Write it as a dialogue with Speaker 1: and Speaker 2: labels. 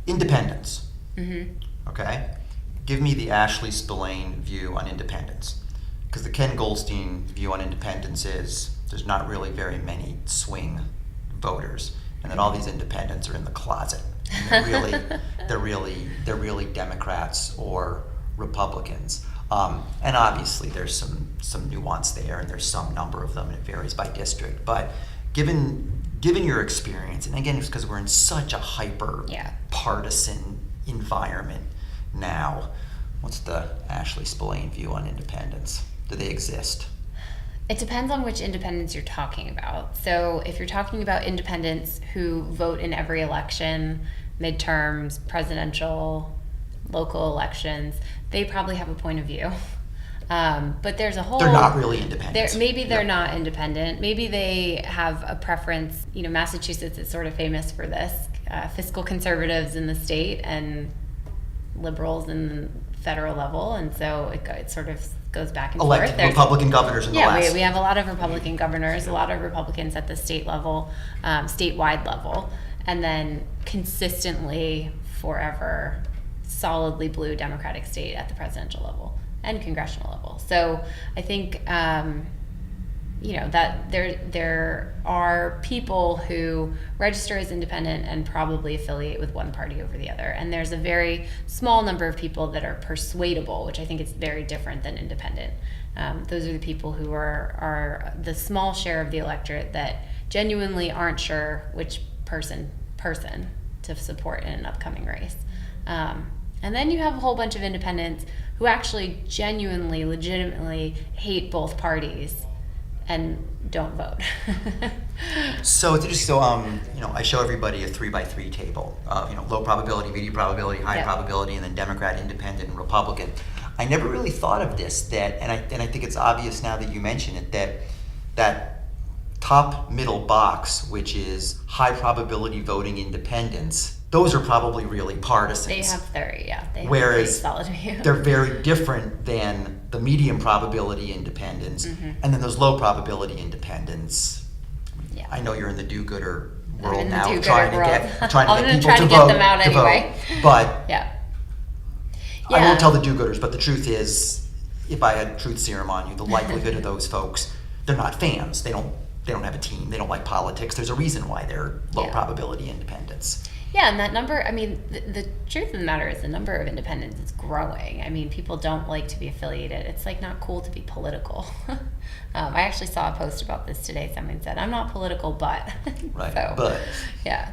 Speaker 1: Independence.
Speaker 2: Mm-hmm.
Speaker 1: Okay? Give me the Ashley Spillane view on independence. Because the Ken Goldstein view on independence is there's not really very many swing voters, and that all these independents are in the closet. And they're really Democrats or Republicans. And obviously there's some nuance there, and there's some number of them, and it varies by district. But given your experience, and again, it's because we're in such a hyper partisan environment now, what's the Ashley Spillane view on independence? Do they exist?
Speaker 2: It depends on which independents you're talking about. So if you're talking about independents who vote in every election, midterms, presidential, local elections, they probably have a point of view. But there's a whole...
Speaker 1: They're not really independent.
Speaker 2: Maybe they're not independent. Maybe they have a preference. You know, Massachusetts is sort of famous for this. Fiscal conservatives in the state and liberals in the federal level. And so it sort of goes back and forth.
Speaker 1: Elected Republican governors in the West.
Speaker 2: Yeah, we have a lot of Republican governors, a lot of Republicans at the state level, statewide level, and then consistently forever solidly blue Democratic state at the presidential level and congressional level. So I think that there are people who register as independent and probably affiliate with one party over the other, and there's a very small number of people that are persuadable, which I think is very different than independent. Those are the people who are the small share of the electorate that genuinely aren't sure which person to support in an upcoming race. And then you have a whole bunch of independents who actually genuinely, legitimately hate both parties and don't vote.
Speaker 1: So it's interesting. So I show everybody a 3x3 table of low probability, medium probability, high probability, and then Democrat, Independent, and Republican. I never really thought of this, and I think it's obvious now that you mention it, that top middle box, which is high probability voting independents, those are probably really partisans.
Speaker 2: They have they have
Speaker 1: Whereas
Speaker 2: a pretty solid view.
Speaker 1: They're very different than the medium probability independents, and then those low probability independents.
Speaker 2: Yeah.
Speaker 1: I know you're in the do-gooder world
Speaker 2: I'm in the
Speaker 1: now,
Speaker 2: do-gooder
Speaker 1: trying to
Speaker 2: world.
Speaker 1: get
Speaker 2: I'm
Speaker 1: people
Speaker 2: try
Speaker 1: to
Speaker 2: get
Speaker 1: vote.
Speaker 2: them out anyway.
Speaker 1: But
Speaker 2: Yeah.
Speaker 1: I won't tell the do-gooders. But the truth is, if I had truth serum on you, the likelihood of those folks, they're not fans. They don't have a team. They don't like politics. There's a reason why they're low probability independents.
Speaker 2: Yeah, and that number, I mean, the truth of the matter is the number of independents is growing. I mean, people don't like to be affiliated. It's like not cool to be political. I actually saw a post about this today. Someone said, I'm not political, but.
Speaker 1: Right,
Speaker 2: So,
Speaker 1: but.
Speaker 2: Yeah.